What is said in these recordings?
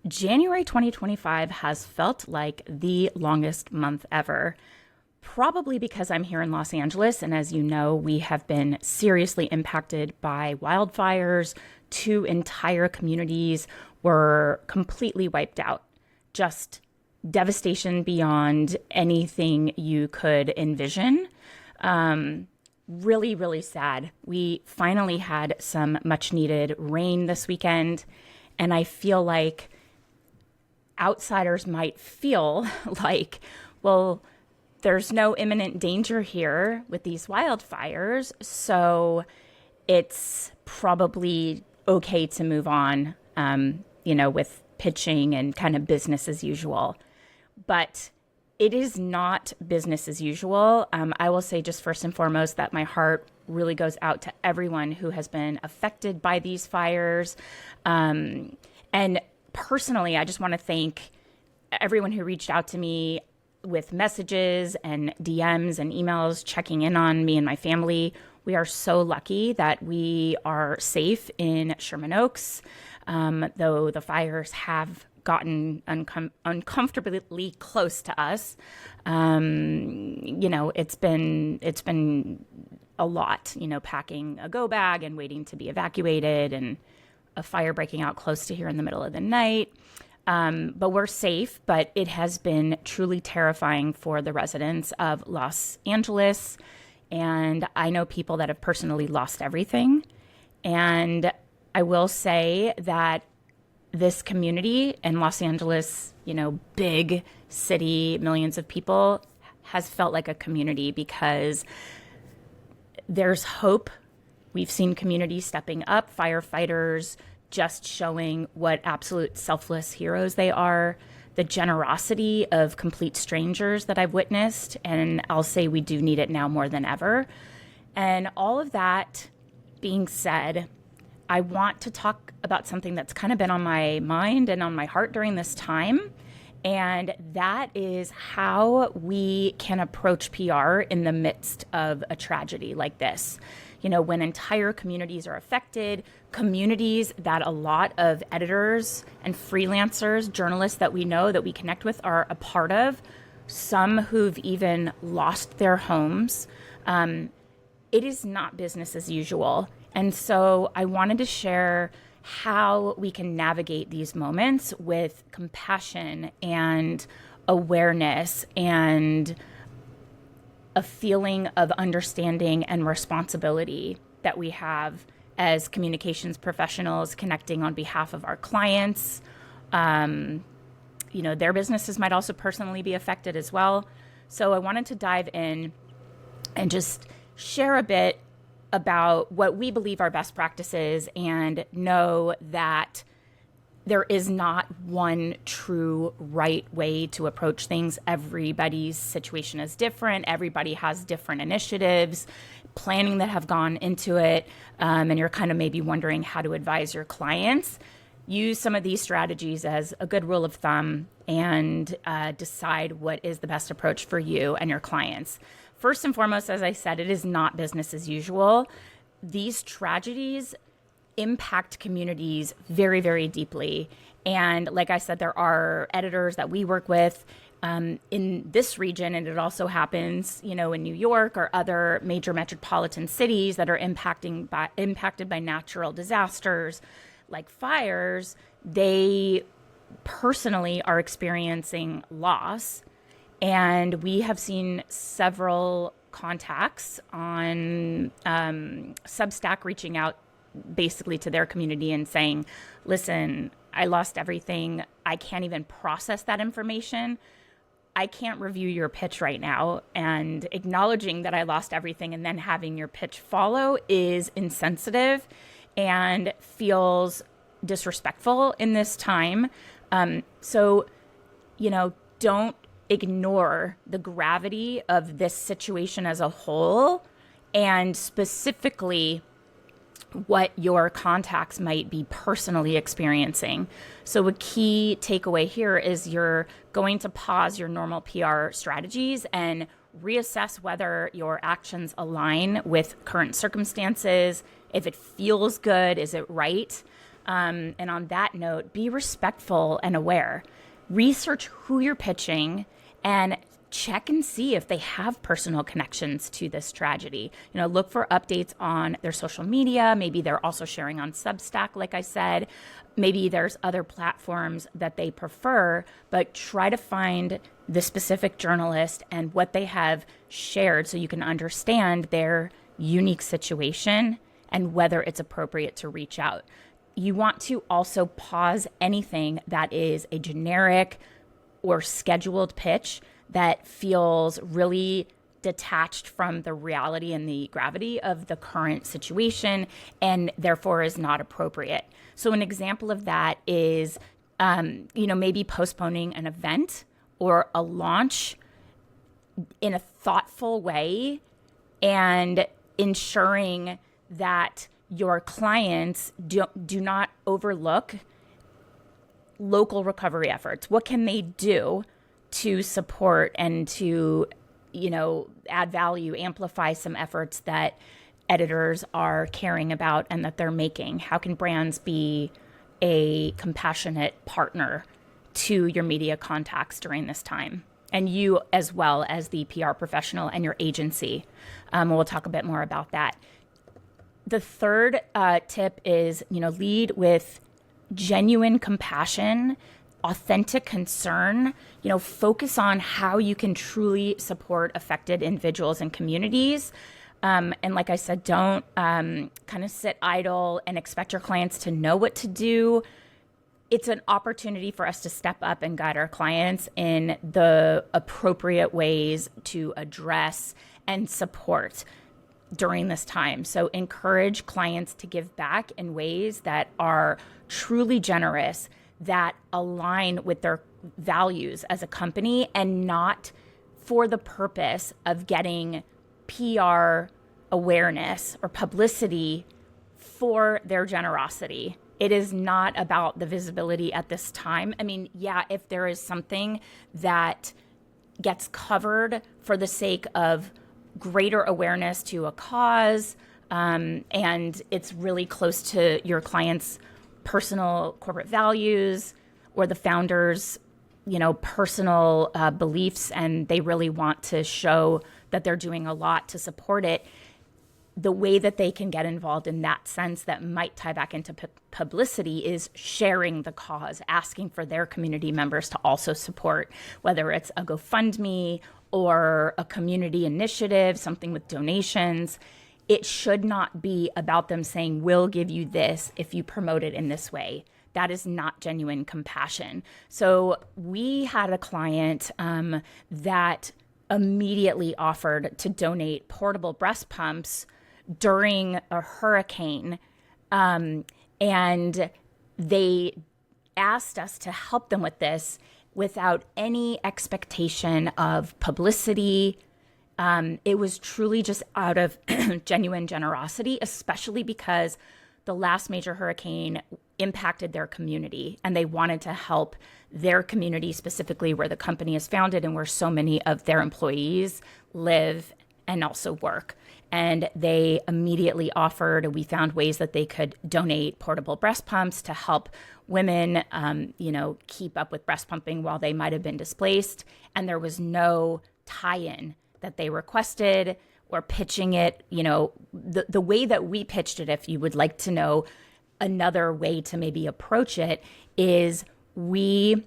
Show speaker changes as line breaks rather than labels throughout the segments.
January 2025 has felt like the longest month ever, probably because I'm here in Los Angeles. And as you know, we have been seriously impacted by wildfires. Two entire communities were completely wiped out. Just devastation beyond anything you could envision. Really, really sad. We finally had some much needed rain this weekend. And I feel like outsiders might feel like, well, there's no imminent danger here with these wildfires, so it's probably okay to move on, with pitching and kind of business as usual. But it is not business as usual. I will say just first and foremost that my heart really goes out to everyone who has been affected by these fires. And personally, I just want to thank everyone who reached out to me with messages and DMs and emails checking in on me and my family. We are so lucky that we are safe in Sherman Oaks, though the fires have gotten uncomfortably close to us. It's been a lot, packing a go bag and waiting to be evacuated, and a fire breaking out close to here in the middle of the night. But we're safe, but it has been truly terrifying for the residents of Los Angeles. And I know people that have personally lost everything. And I will say that this community in Los Angeles, big city, millions of people, has felt like a community because there's hope. We've seen communities stepping up, firefighters just showing what absolute selfless heroes they are, the generosity of complete strangers that I've witnessed, and I'll say we do need it now more than ever. And all of that being said, I want to talk about something that's kind of been on my mind and on my heart during this time, and that is how we can approach PR in the midst of a tragedy like this. When entire communities are affected, communities that a lot of editors and freelancers, journalists that we know that we connect with are a part of, some who've even lost their homes. It is not business as usual. And so I wanted to share how we can navigate these moments with compassion and awareness and a feeling of understanding and responsibility that we have as communications professionals connecting on behalf of our clients. Their businesses might also personally be affected as well. So I wanted to dive in and just share a bit about what we believe are best practices and know that there is not one true right way to approach things. Everybody's situation is different. Everybody has different initiatives, planning that have gone into it. And you're kind of maybe wondering how to advise your clients. Use some of these strategies as a good rule of thumb and decide what is the best approach for you and your clients. First and foremost, as I said, it is not business as usual. These tragedies impact communities very, very deeply. And like I said, there are editors that we work with in this region, and it also happens, in New York or other major metropolitan cities that are impacted by natural disasters like fires. They personally are experiencing loss. And we have seen several contacts on Substack reaching out basically to their community and saying, listen, I lost everything. I can't even process that information. I can't review your pitch right now. And acknowledging that I lost everything and then having your pitch follow is insensitive and feels disrespectful in this time. So, don't ignore the gravity of this situation as a whole, and specifically what your contacts might be personally experiencing. So a key takeaway here is you're going to pause your normal PR strategies and reassess whether your actions align with current circumstances. If it feels good, is it right? And on that note, be respectful and aware. Research who you're pitching and check and see if they have personal connections to this tragedy. Look for updates on their social media. Maybe they're also sharing on Substack, like I said. Maybe there's other platforms that they prefer, but try to find the specific journalist and what they have shared so you can understand their unique situation and whether it's appropriate to reach out. You want to also pause anything that is a generic or scheduled pitch that feels really detached from the reality and the gravity of the current situation and therefore is not appropriate. So an example of that is, maybe postponing an event or a launch in a thoughtful way and ensuring that your clients do not overlook local recovery efforts. What can they do to support and to, add value, amplify some efforts that editors are caring about and that they're making? How can brands be a compassionate partner to your media contacts during this time? And you as well as the PR professional and your agency. We'll talk a bit more about that. The third tip is, lead with genuine compassion, authentic concern, focus on how you can truly support affected individuals and communities. And like I said, don't kind of sit idle and expect your clients to know what to do. It's an opportunity for us to step up and guide our clients in the appropriate ways to address and support during this time. So encourage clients to give back in ways that are truly generous, that align with their values as a company and not for the purpose of getting PR awareness or publicity for their generosity. It is not about the visibility at this time. I mean, yeah, if there is something that gets covered for the sake of greater awareness to a cause, and it's really close to your client's personal corporate values or the founder's, personal beliefs, and they really want to show that they're doing a lot to support it, the way that they can get involved in that sense that might tie back into publicity is sharing the cause, asking for their community members to also support, whether it's a GoFundMe or a community initiative, something with donations. It should not be about them saying, we'll give you this if you promote it in this way. That is not genuine compassion. So we had a client that immediately offered to donate portable breast pumps during a hurricane. And they asked us to help them with this without any expectation of publicity. It was truly just out of genuine generosity, especially because the last major hurricane impacted their community and they wanted to help their community, specifically where the company is founded and where so many of their employees live and also work. And they immediately offered, we found ways that they could donate portable breast pumps to help women, keep up with breast pumping while they might have been displaced. And there was no tie-in that they requested or pitching it, the way that we pitched it, if you would like to know another way to maybe approach it, is we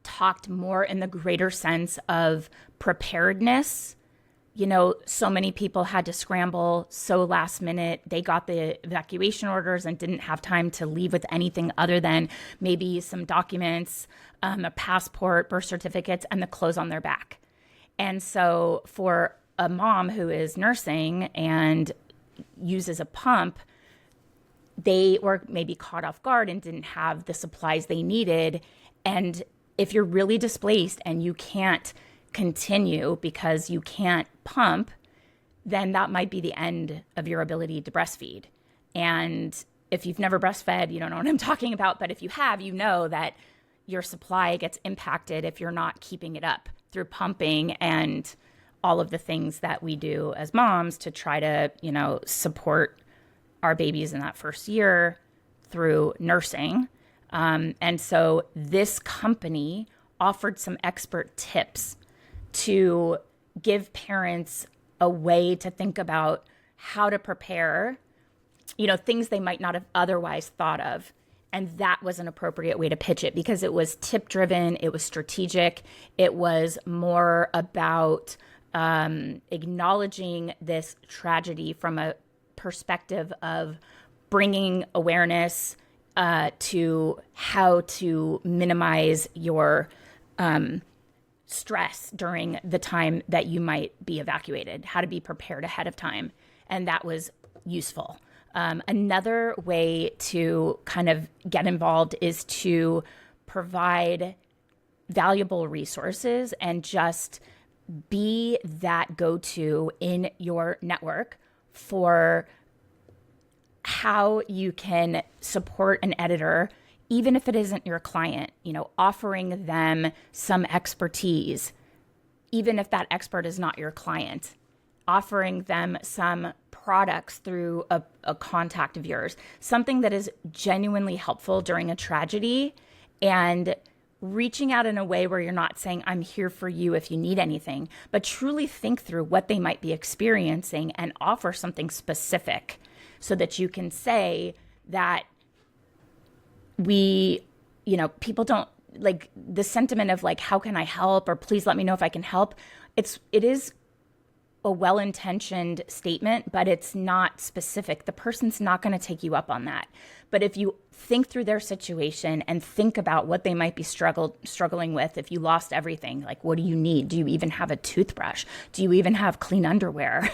talked more in the greater sense of preparedness. So many people had to scramble so last minute. They got the evacuation orders and didn't have time to leave with anything other than maybe some documents, a passport, birth certificates, and the clothes on their back. And so for a mom who is nursing and uses a pump, they were maybe caught off guard and didn't have the supplies they needed. And if you're really displaced and you can't continue because you can't pump, then that might be the end of your ability to breastfeed. And if you've never breastfed, you don't know what I'm talking about. But if you have, you know that your supply gets impacted if you're not keeping it up through pumping and all of the things that we do as moms to try to, support our babies in that first year through nursing. And so this company offered some expert tips to give parents a way to think about how to prepare, things they might not have otherwise thought of. And that was an appropriate way to pitch it because it was tip driven, it was strategic, it was more about acknowledging this tragedy from a perspective of bringing awareness to how to minimize your stress during the time that you might be evacuated, how to be prepared ahead of time. And that was useful. Another way to kind of get involved is to provide valuable resources and just be that go-to in your network for how you can support an editor, even if it isn't your client, offering them some expertise, even if that expert is not your client, offering them some products through a contact of yours, something that is genuinely helpful during a tragedy, and reaching out in a way where you're not saying, I'm here for you if you need anything, but truly think through what they might be experiencing and offer something specific so that you can say that people don't like the sentiment of like, how can I help? Or please let me know if I can help. It is a well-intentioned statement, but it's not specific. The person's not going to take you up on that. But if you think through their situation and think about what they might be struggling with, if you lost everything, like what do you need? Do you even have a toothbrush? Do you even have clean underwear?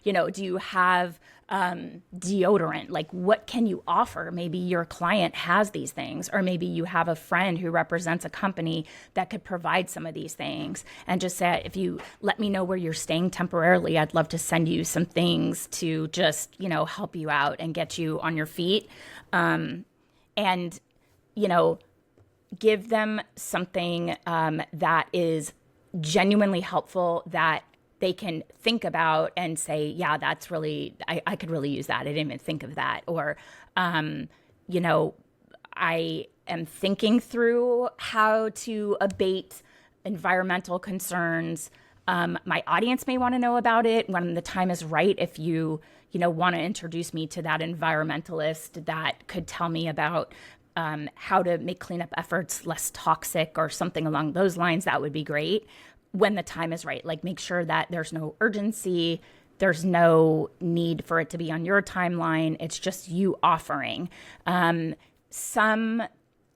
Do you have deodorant? Like what can you offer? Maybe your client has these things, or maybe you have a friend who represents a company that could provide some of these things, and just say, if you let me know where you're staying temporarily, I'd love to send you some things to just, help you out and get you on your feet. And give them something that is genuinely helpful that they can think about and say, yeah, that's really, I could really use that. I didn't even think of that. Or, I am thinking through how to abate environmental concerns. My audience may want to know about it when the time is right. If you want to introduce me to that environmentalist that could tell me about how to make cleanup efforts less toxic or something along those lines, that would be great. When the time is right, like make sure that there's no urgency, there's no need for it to be on your timeline. It's just you offering some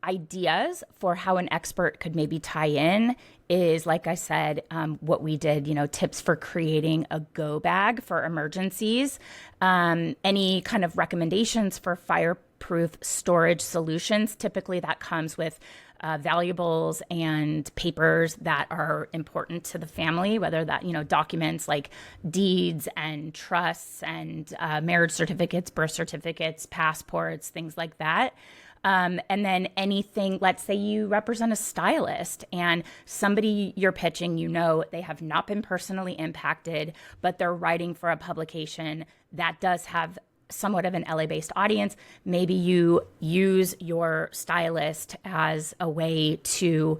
ideas for how an expert could maybe tie in is, like I said, what we did, tips for creating a go bag for emergencies, any kind of recommendations for fireproof storage solutions. Typically that comes with valuables and papers that are important to the family, whether that, documents like deeds and trusts and marriage certificates, birth certificates, passports, things like that. And then anything, let's say you represent a stylist and somebody you're pitching, they have not been personally impacted, but they're writing for a publication that does have somewhat of an LA-based audience. Maybe you use your stylist as a way to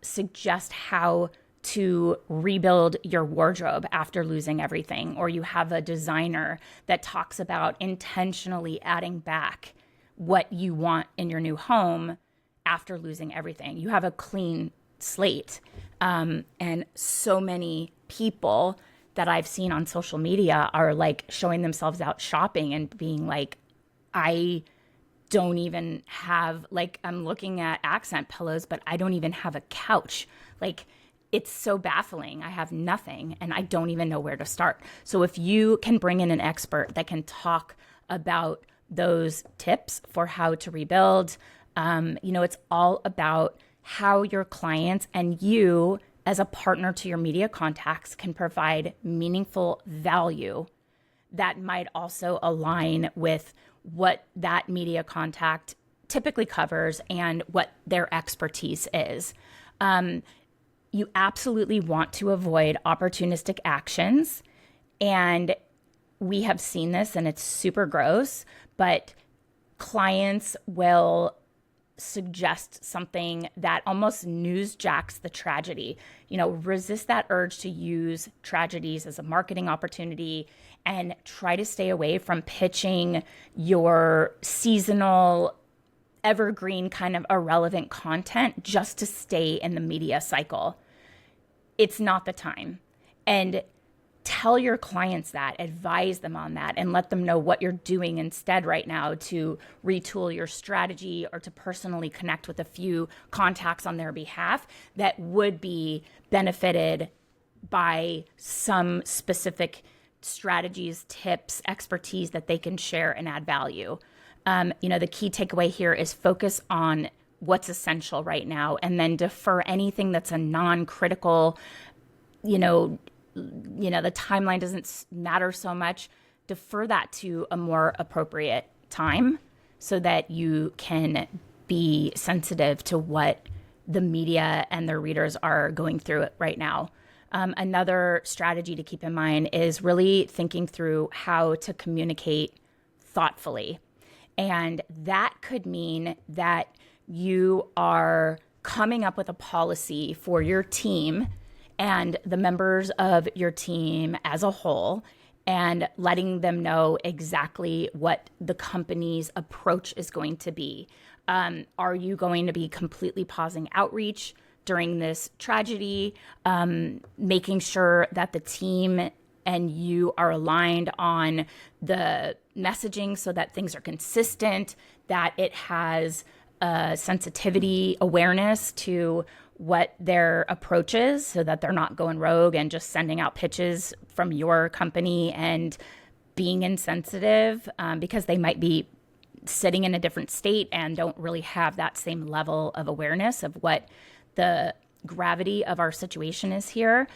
suggest how to rebuild your wardrobe after losing everything, or you have a designer that talks about intentionally adding back what you want in your new home after losing everything. You have a clean slate. And so many people that I've seen on social media are like showing themselves out shopping and being like, I don't even have, like, I'm looking at accent pillows, but I don't even have a couch. Like, it's so baffling. I have nothing and I don't even know where to start. So if you can bring in an expert that can talk about those tips for how to rebuild, it's all about how your clients and you as a partner to your media contacts can provide meaningful value that might also align with what that media contact typically covers and what their expertise is. You absolutely want to avoid opportunistic actions. And we have seen this and it's super gross, but clients will suggest something that almost newsjacks the tragedy. Resist that urge to use tragedies as a marketing opportunity and try to stay away from pitching your seasonal, evergreen kind of irrelevant content just to stay in the media cycle. It's not the time. And tell your clients that, advise them on that, and let them know what you're doing instead right now to retool your strategy or to personally connect with a few contacts on their behalf that would be benefited by some specific strategies, tips, expertise that they can share and add value. The key takeaway here is focus on what's essential right now and then defer anything that's a non-critical, the timeline doesn't matter so much. Defer that to a more appropriate time so that you can be sensitive to what the media and their readers are going through right now. Another strategy to keep in mind is really thinking through how to communicate thoughtfully. And that could mean that you are coming up with a policy for your team and the members of your team as a whole, and letting them know exactly what the company's approach is going to be. Are you going to be completely pausing outreach during this tragedy? Making sure that the team and you are aligned on the messaging so that things are consistent, that it has sensitivity, awareness to what their approach is so that they're not going rogue and just sending out pitches from your company and being insensitive because they might be sitting in a different state and don't really have that same level of awareness of what the gravity of our situation is here.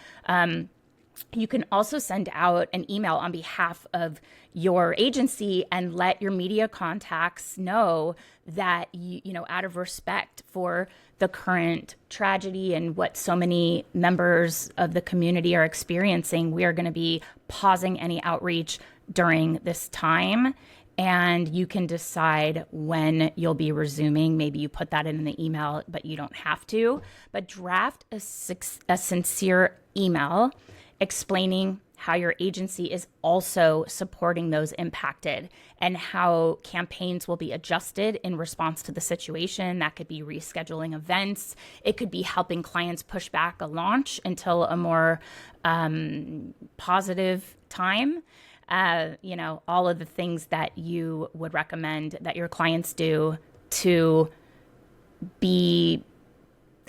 You can also send out an email on behalf of your agency and let your media contacts know that, out of respect for the current tragedy and what so many members of the community are experiencing, we are going to be pausing any outreach during this time. And you can decide when you'll be resuming. Maybe you put that in the email, but you don't have to. But draft a sincere email explaining how your agency is also supporting those impacted and how campaigns will be adjusted in response to the situation. That could be rescheduling events. It could be helping clients push back a launch until a more positive time. All of the things that you would recommend that your clients do to be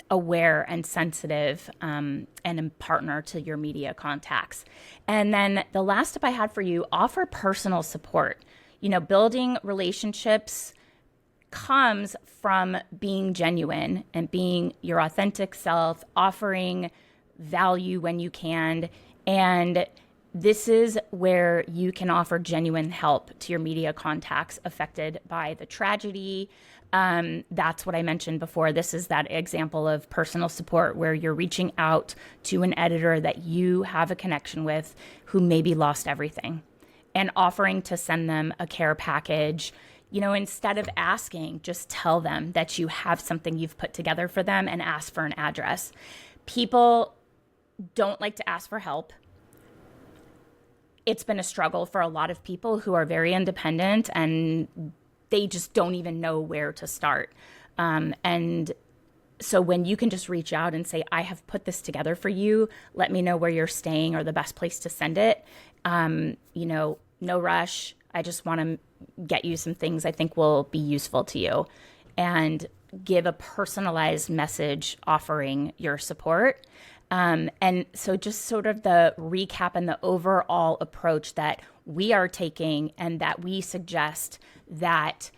aware and sensitive and a partner to your media contacts. And then the last tip I had for you, offer personal support. Building relationships comes from being genuine and being your authentic self, offering value when you can. And this is where you can offer genuine help to your media contacts affected by the tragedy. That's what I mentioned before. This is that example of personal support where you're reaching out to an editor that you have a connection with who maybe lost everything and offering to send them a care package. Instead of asking, just tell them that you have something you've put together for them and ask for an address. People don't like to ask for help. It's been a struggle for a lot of people who are very independent and they just don't even know where to start. And so when you can just reach out and say, I have put this together for you, let me know where you're staying or the best place to send it. No rush. I just want to get you some things I think will be useful to you, and give a personalized message offering your support. And so just sort of the recap and the overall approach that we are taking and that we suggest that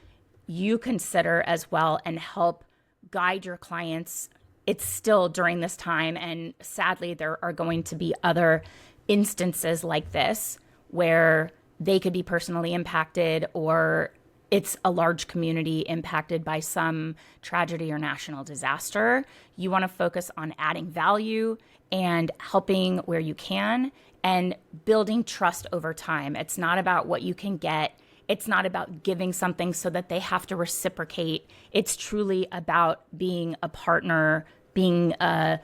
you consider as well and help guide your clients. It's still during this time, and sadly there are going to be other instances like this where they could be personally impacted, or it's a large community impacted by some tragedy or national disaster. You want to focus on adding value and helping where you can and building trust over time. It's not about what you can get. It's not about giving something so that they have to reciprocate. It's truly about being a partner, being a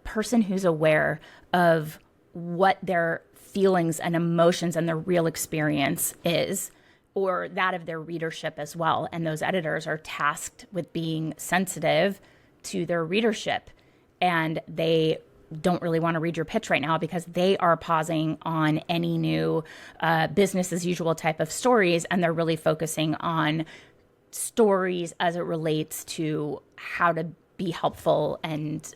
person who's aware of what their feelings and emotions and their real experience is, or that of their readership as well. And those editors are tasked with being sensitive to their readership. And they don't really want to read your pitch right now because they are pausing on any new business as usual type of stories. And they're really focusing on stories as it relates to how to be helpful and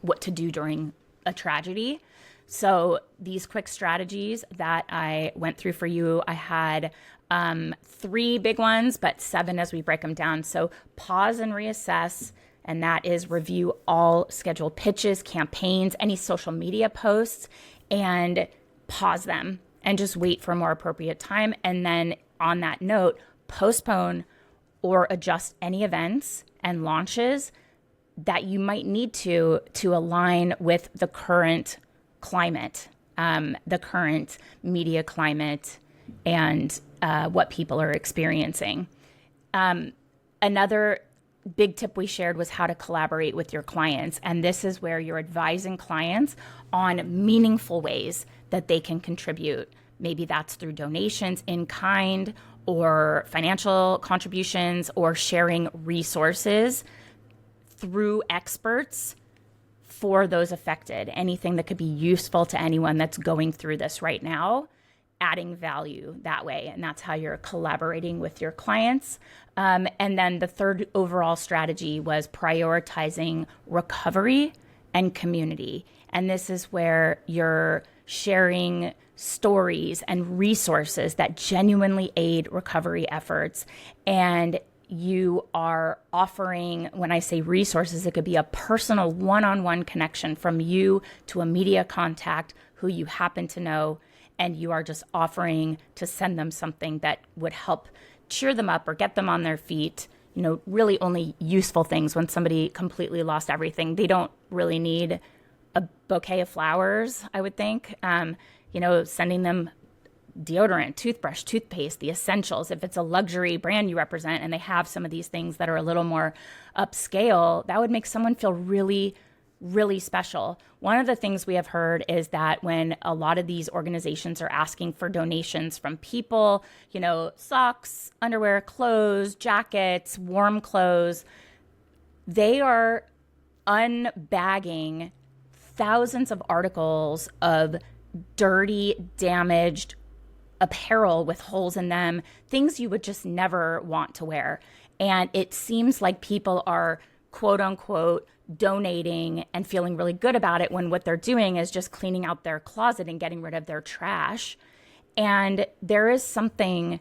what to do during a tragedy. So these quick strategies that I went through for you, I had 3 big ones, but 7 as we break them down. So pause and reassess, and that is review all scheduled pitches, campaigns, any social media posts, and pause them and just wait for a more appropriate time. And then on that note, postpone or adjust any events and launches that you might need to align with the current climate, the current media climate, and what people are experiencing. Another big tip we shared was how to collaborate with your clients. And this is where you're advising clients on meaningful ways that they can contribute. Maybe that's through donations in kind or financial contributions or sharing resources through experts for those affected. Anything that could be useful to anyone that's going through this right now, adding value that way. And that's how you're collaborating with your clients. And then the third overall strategy was prioritizing recovery and community. And this is where you're sharing stories and resources that genuinely aid recovery efforts. And you are offering, when I say resources, it could be a personal one-on-one connection from you to a media contact who you happen to know, and you are just offering to send them something that would help cheer them up or get them on their feet. You know, really only useful things when somebody completely lost everything. They don't really need a bouquet of flowers, I would think. Sending them deodorant, toothbrush, toothpaste, the essentials. If it's a luxury brand you represent and they have some of these things that are a little more upscale, that would make someone feel really, really special. One of the things we have heard is that when a lot of these organizations are asking for donations from people, socks, underwear, clothes, jackets, warm clothes, they are unbagging thousands of articles of dirty, damaged apparel with holes in them, things you would just never want to wear. And it seems like people are, quote unquote, donating and feeling really good about it when what they're doing is just cleaning out their closet and getting rid of their trash. And there is something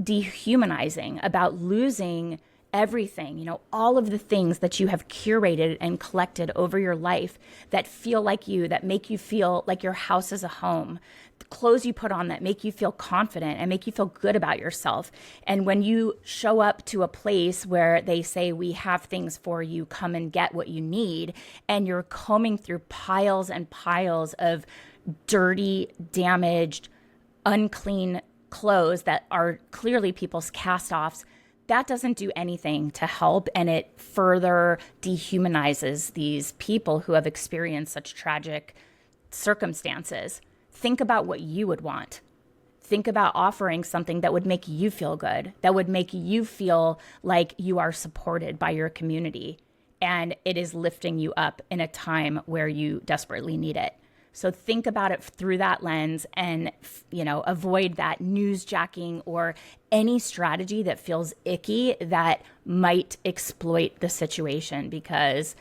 dehumanizing about losing everything, all of the things that you have curated and collected over your life that feel like you, that make you feel like your house is a home, the clothes you put on that make you feel confident and make you feel good about yourself. And when you show up to a place where they say, we have things for you, come and get what you need, and you're combing through piles and piles of dirty, damaged, unclean clothes that are clearly people's cast-offs, that doesn't do anything to help, and it further dehumanizes these people who have experienced such tragic circumstances. Think about what you would want. Think about offering something that would make you feel good, that would make you feel like you are supported by your community, and it is lifting you up in a time where you desperately need it. So think about it through that lens and, avoid that newsjacking or any strategy that feels icky that might exploit the situation. Because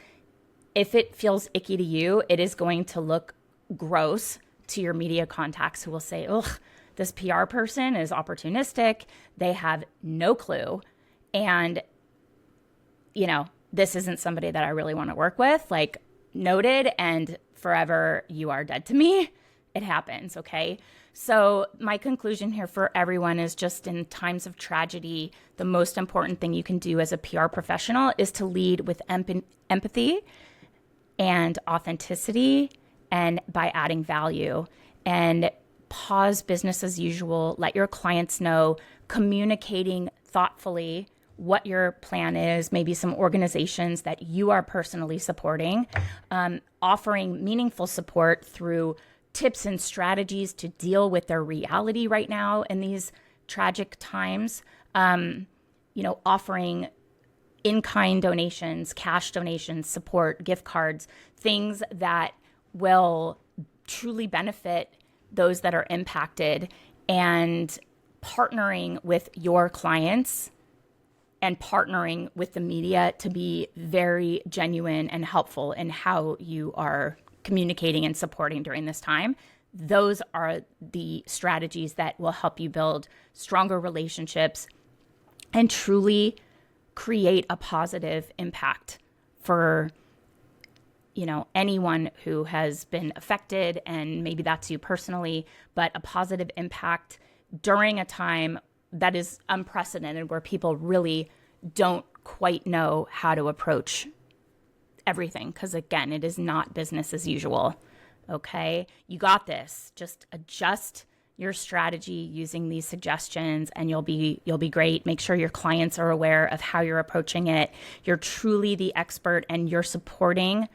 if it feels icky to you, it is going to look gross to your media contacts who will say, ugh, this PR person is opportunistic. They have no clue. And, this isn't somebody that I really want to work with. Like, noted, and forever you are dead to me. It happens, okay? So my conclusion here for everyone is just in times of tragedy, the most important thing you can do as a PR professional is to lead with empathy and authenticity and by adding value. And pause business as usual, let your clients know, communicating thoughtfully what your plan is, maybe some organizations that you are personally supporting, offering meaningful support through tips and strategies to deal with their reality right now in these tragic times, offering in-kind donations, cash donations, support, gift cards, things that will truly benefit those that are impacted, and partnering with your clients and partnering with the media to be very genuine and helpful in how you are communicating and supporting during this time. Those are the strategies that will help you build stronger relationships and truly create a positive impact for anyone who has been affected, and maybe that's you personally, but a positive impact during a time that is unprecedented, where people really don't quite know how to approach everything. Because again, it is not business as usual. Okay, you got this. Just adjust your strategy using these suggestions, and you'll be great. Make sure your clients are aware of how you're approaching it. You're truly the expert, and you're supporting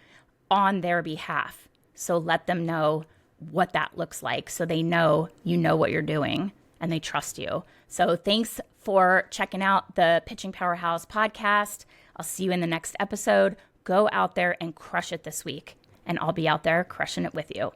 on their behalf. So let them know what that looks like, so they know you know what you're doing and they trust you. So thanks for checking out the Pitching Powerhouse podcast. I'll see you in the next episode. Go out there and crush it this week, and I'll be out there crushing it with you.